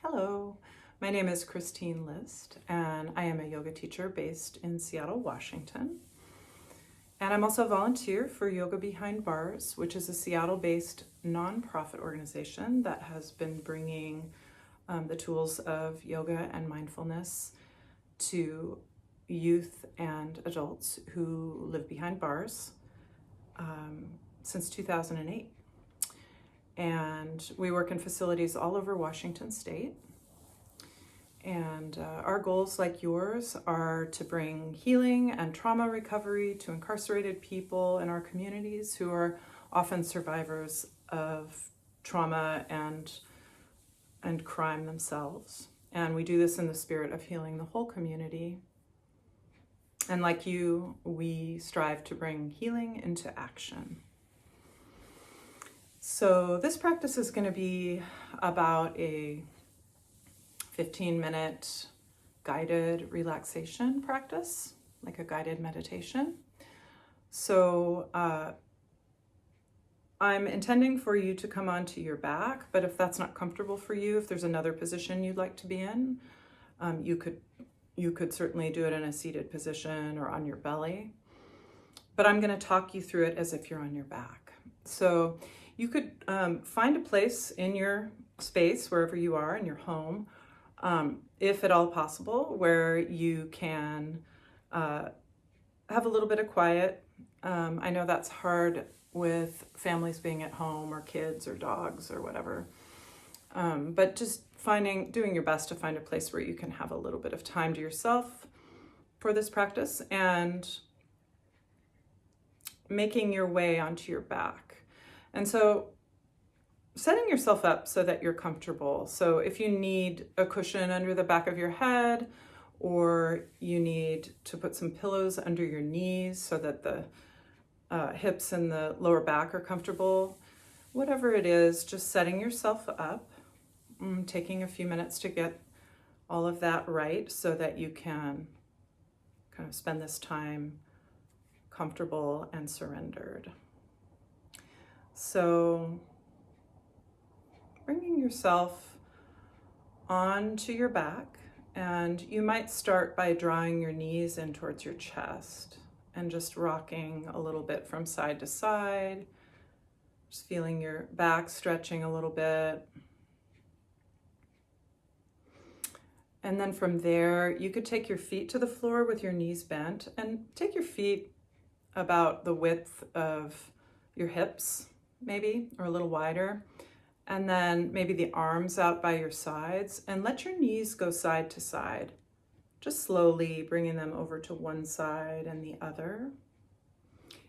Hello, my name is Christine List, and I am a yoga teacher based in Seattle, Washington. And I'm also a volunteer for Yoga Behind Bars, which is a Seattle-based nonprofit organization that has been bringing the tools of yoga and mindfulness to youth and adults who live behind bars since 2008. And we work in facilities all over Washington State. And our goals, like yours, are to bring healing and trauma recovery to incarcerated people in our communities who are often survivors of trauma and crime themselves. And we do this in the spirit of healing the whole community. And like you, we strive to bring healing into action. So this practice is going to be about a 15-minute guided relaxation practice, like a guided meditation. So I'm intending for you to come onto your back, but if that's not comfortable for you, if there's another position you'd like to be in, you could certainly do it in a seated position or on your belly. But I'm going to talk you through it as if you're on your back. So you could find a place in your space, wherever you are in your home, if at all possible, where you can have a little bit of quiet. I know that's hard with families being at home or kids or dogs or whatever. But just doing your best to find a place where you can have a little bit of time to yourself for this practice and making your way onto your back. And so setting yourself up so that you're comfortable. So if you need a cushion under the back of your head, or you need to put some pillows under your knees so that the hips and the lower back are comfortable, whatever it is, just setting yourself up, taking a few minutes to get all of that right so that you can kind of spend this time comfortable and surrendered. So bringing yourself onto your back, and you might start by drawing your knees in towards your chest and just rocking a little bit from side to side, just feeling your back stretching a little bit. And then from there, you could take your feet to the floor with your knees bent and take your feet about the width of your hips, maybe, or a little wider. And then maybe the arms out by your sides, and let your knees go side to side, just slowly bringing them over to one side and the other.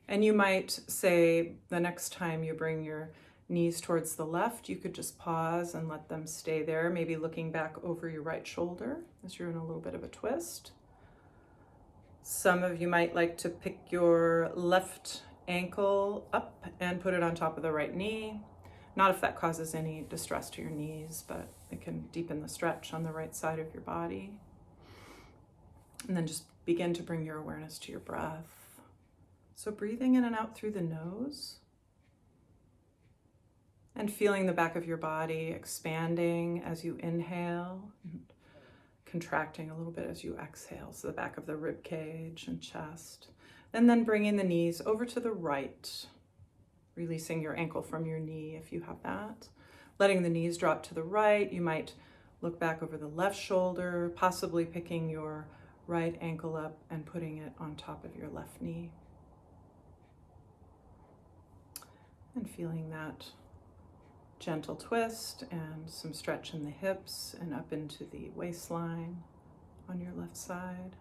And you might say the next time you bring your knees towards the left, you could just pause and let them stay there, maybe looking back over your right shoulder as you're in a little bit of a twist. Some of you might like to pick your left ankle up and put it on top of the right knee. Not if that causes any distress to your knees, but it can deepen the stretch on the right side of your body. And then just begin to bring your awareness to your breath. So breathing in and out through the nose. And feeling the back of your body expanding as you inhale, and contracting a little bit as you exhale. So the back of the rib cage and chest. And then bringing the knees over to the right. Releasing your ankle from your knee if you have that. Letting the knees drop to the right. You might look back over the left shoulder, possibly picking your right ankle up and putting it on top of your left knee. And feeling that gentle twist and some stretch in the hips and up into the waistline on your left side.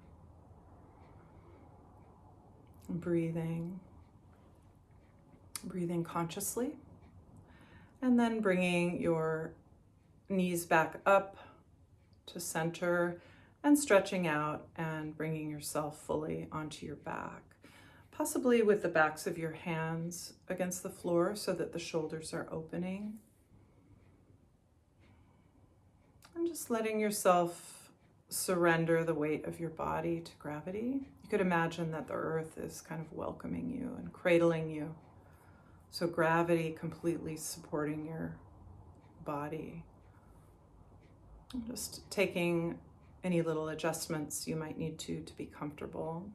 And breathing consciously, and then bringing your knees back up to center and stretching out and bringing yourself fully onto your back, possibly with the backs of your hands against the floor so that the shoulders are opening. And just letting yourself surrender the weight of your body to gravity. You could imagine that the earth is kind of welcoming you and cradling you. So gravity completely supporting your body. Just taking any little adjustments you might need to be comfortable.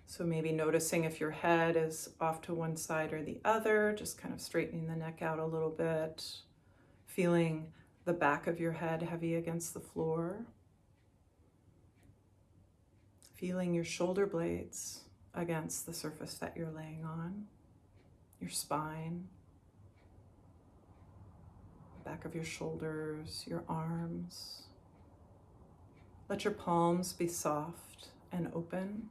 So maybe noticing if your head is off to one side or the other, just kind of straightening the neck out a little bit, feeling the back of your head heavy against the floor, feeling your shoulder blades against the surface that you're laying on, your spine, back of your shoulders, your arms. Let your palms be soft and open.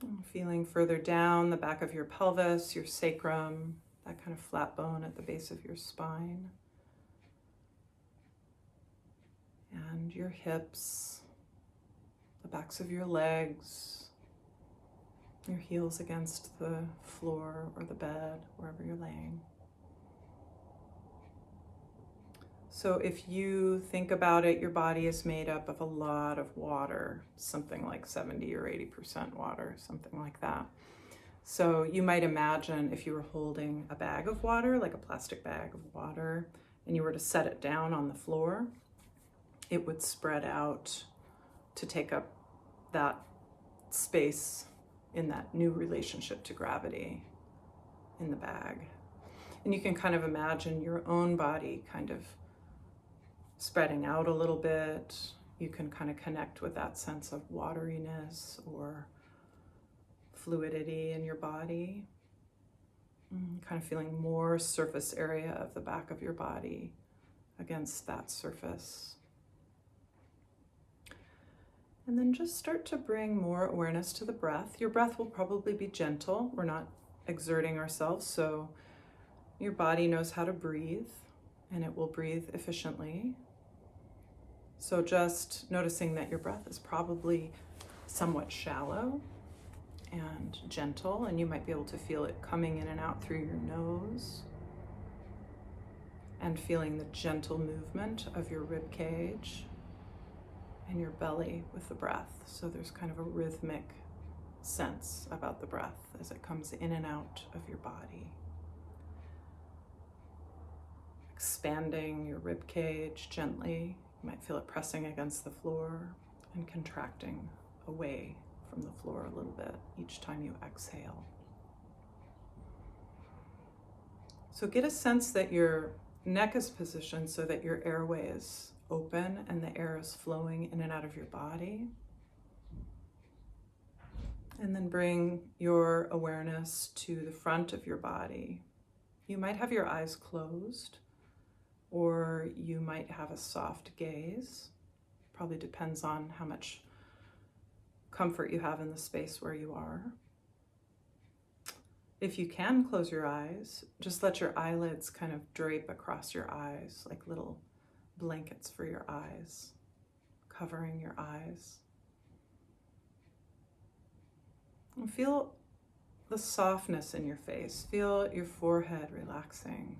And feeling further down the back of your pelvis, your sacrum, that kind of flat bone at the base of your spine. And your hips, the backs of your legs, your heels against the floor or the bed, wherever you're laying. So if you think about it, your body is made up of a lot of water, something like 70 or 80% water, something like that. So you might imagine if you were holding a bag of water, like a plastic bag of water, and you were to set it down on the floor, it would spread out to take up that space in that new relationship to gravity in the bag. And you can kind of imagine your own body kind of spreading out a little bit. You can kind of connect with that sense of wateriness or fluidity in your body. Kind of feeling more surface area of the back of your body against that surface. And then just start to bring more awareness to the breath. Your breath will probably be gentle. We're not exerting ourselves, so your body knows how to breathe, and it will breathe efficiently. So just noticing that your breath is probably somewhat shallow and gentle, and you might be able to feel it coming in and out through your nose, and feeling the gentle movement of your rib cage and your belly with the breath. So there's kind of a rhythmic sense about the breath as it comes in and out of your body. Expanding your rib cage gently. You might feel it pressing against the floor and contracting away from the floor a little bit each time you exhale. So get a sense that your neck is positioned so that your airway is open and the air is flowing in and out of your body. And then bring your awareness to the front of your body. You might have your eyes closed, or you might have a soft gaze. Probably depends on how much comfort you have in the space where you are. If you can close your eyes, just let your eyelids kind of drape across your eyes like little blankets for your eyes, covering your eyes. And feel the softness in your face. Feel your forehead relaxing,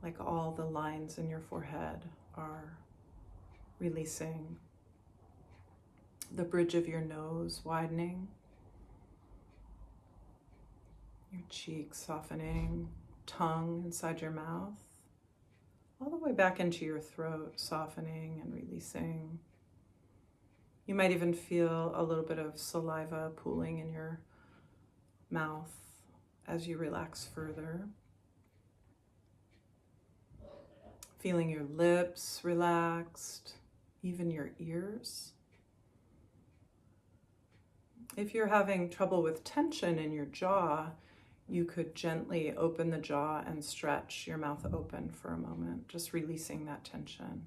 like all the lines in your forehead are releasing. The bridge of your nose widening. Your cheeks softening, tongue inside your mouth, all the way back into your throat, softening and releasing. You might even feel a little bit of saliva pooling in your mouth as you relax further. Feeling your lips relaxed, even your ears. If you're having trouble with tension in your jaw, you could gently open the jaw and stretch your mouth open for a moment, just releasing that tension.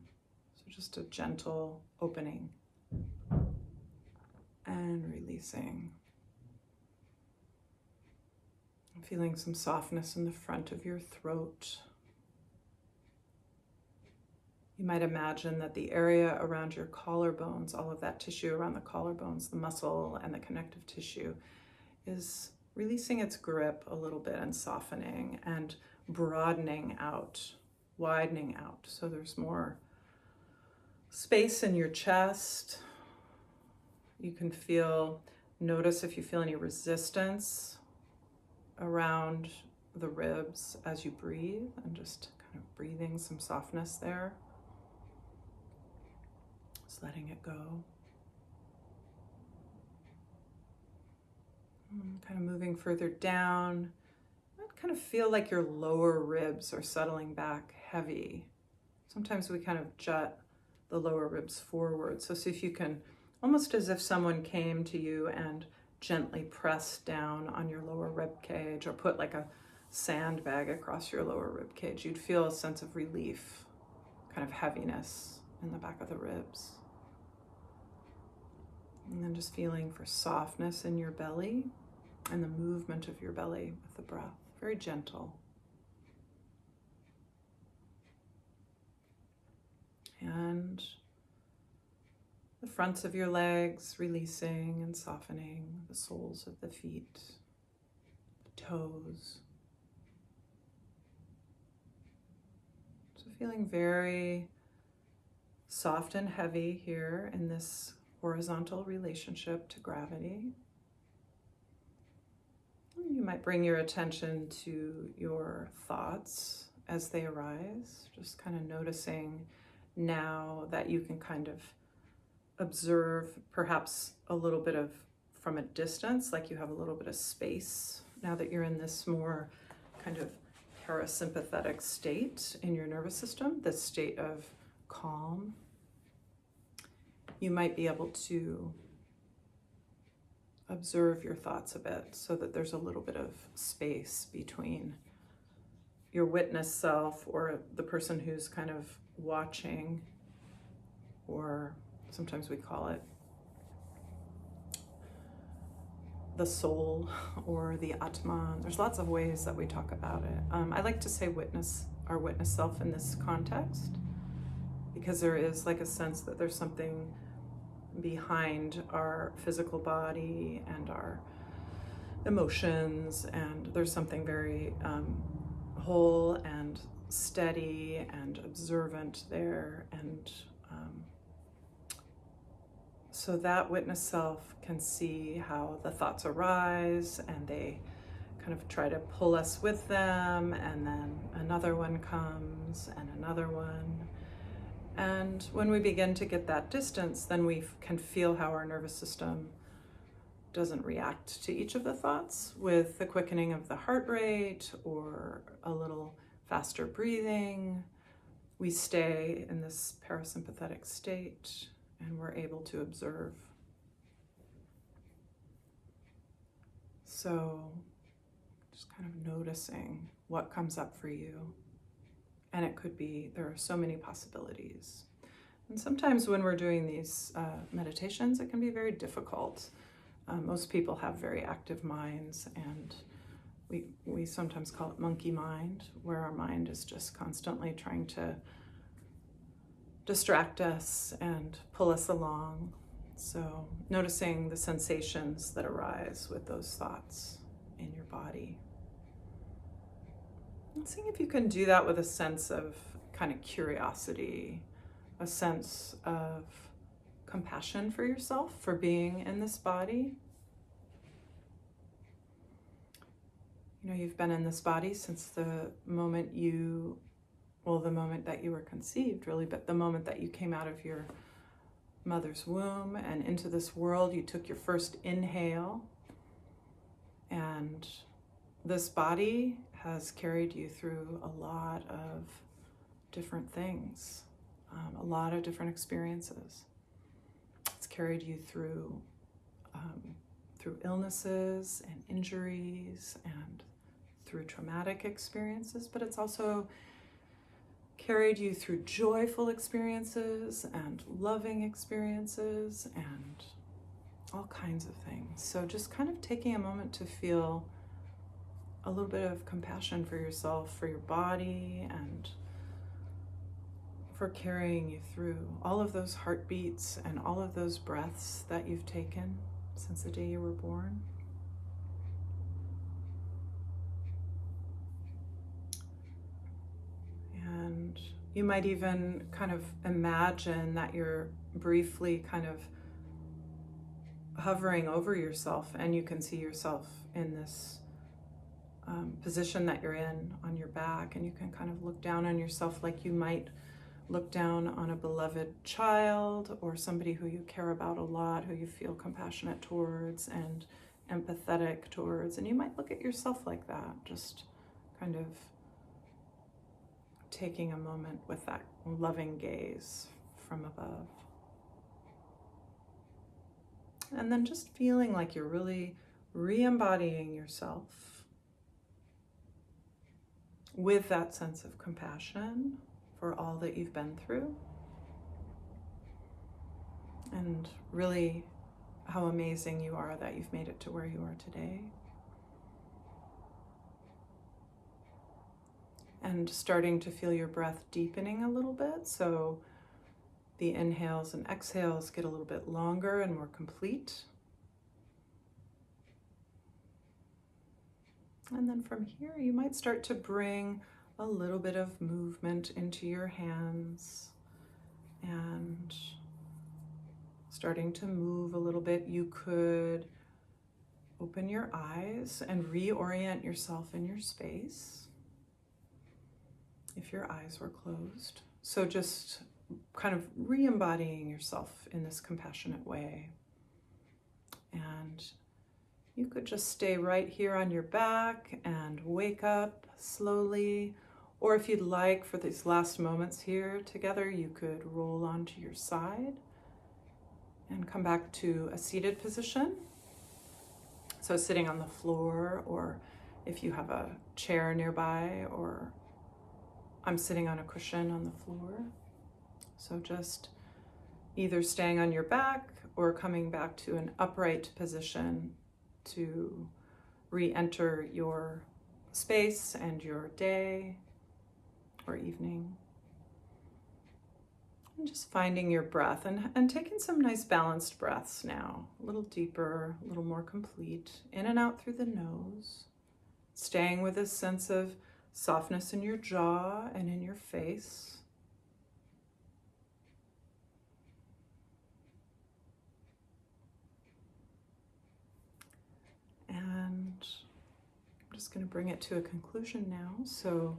So just a gentle opening and releasing. Feeling some softness in the front of your throat. You might imagine that the area around your collarbones, all of that tissue around the collarbones, the muscle and the connective tissue, is releasing its grip a little bit and softening and broadening out, widening out. So there's more space in your chest. You can notice if you feel any resistance around the ribs as you breathe, and just kind of breathing some softness there. Just letting it go. And kind of moving further down. You might kind of feel like your lower ribs are settling back heavy. Sometimes we kind of jut the lower ribs forward. So see if you can, almost as if someone came to you and gently pressed down on your lower rib cage, or put like a sandbag across your lower rib cage, you'd feel a sense of relief, kind of heaviness in the back of the ribs. And then just feeling for softness in your belly and the movement of your belly with the breath, very gentle. And the fronts of your legs releasing and softening, the soles of the feet, the toes. So feeling very soft and heavy here in this horizontal relationship to gravity. You might bring your attention to your thoughts as they arise, just kind of noticing now that you can kind of observe perhaps a little bit of from a distance, like you have a little bit of space now that you're in this more kind of parasympathetic state in your nervous system, this state of calm. You might be able to observe your thoughts a bit so that there's a little bit of space between your witness self, or the person who's kind of watching, or sometimes we call it the soul or the Atman. There's lots of ways that we talk about it. I like to say our witness self in this context, because there is like a sense that there's something behind our physical body and our emotions, and there's something very whole and steady and observant there. And so that witness self can see how the thoughts arise, and they kind of try to pull us with them, and then another one comes and another one. And when we begin to get that distance, then we can feel how our nervous system doesn't react to each of the thoughts with the quickening of the heart rate or a little faster breathing. We stay in this parasympathetic state, and we're able to observe. So just kind of noticing what comes up for you. And it could be, there are so many possibilities. And sometimes when we're doing these meditations, it can be very difficult. Most people have very active minds, and we sometimes call it monkey mind, where our mind is just constantly trying to distract us and pull us along. So noticing the sensations that arise with those thoughts in your body. And seeing if you can do that with a sense of kind of curiosity, a sense of compassion for yourself for being in this body. You know, you've been in this body since the moment that you were conceived, really, but the moment that you came out of your mother's womb and into this world, you took your first inhale, and this body has carried you through a lot of different things, a lot of different experiences. It's carried you through illnesses and injuries and through traumatic experiences, but it's also carried you through joyful experiences and loving experiences and all kinds of things. So just kind of taking a moment to feel a little bit of compassion for yourself, for your body, and for carrying you through all of those heartbeats and all of those breaths that you've taken since the day you were born. And you might even kind of imagine that you're briefly kind of hovering over yourself, and you can see yourself in this position that you're in on your back, and you can kind of look down on yourself like you might look down on a beloved child or somebody who you care about a lot, who you feel compassionate towards and empathetic towards. And you might look at yourself like that, just kind of taking a moment with that loving gaze from above. And then just feeling like you're really re-embodying yourself with that sense of compassion for all that you've been through, and really how amazing you are that you've made it to where you are today. And starting to feel your breath deepening a little bit, so the inhales and exhales get a little bit longer and more complete. And then from here, you might start to bring a little bit of movement into your hands, and starting to move a little bit, you could open your eyes and reorient yourself in your space if your eyes were closed. So just kind of re-embodying yourself in this compassionate way. And you could just stay right here on your back and wake up slowly. Or if you'd like, for these last moments here together, you could roll onto your side and come back to a seated position. So sitting on the floor, or if you have a chair nearby, or I'm sitting on a cushion on the floor. So just either staying on your back or coming back to an upright position to re-enter your space and your day or evening. And just finding your breath and taking some nice balanced breaths now. A little deeper, a little more complete. In and out through the nose. Staying with this sense of softness in your jaw and in your face. And I'm just going to bring it to a conclusion now. So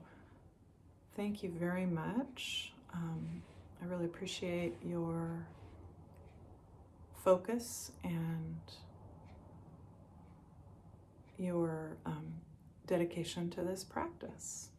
thank you very much. I really appreciate your focus and your dedication to this practice.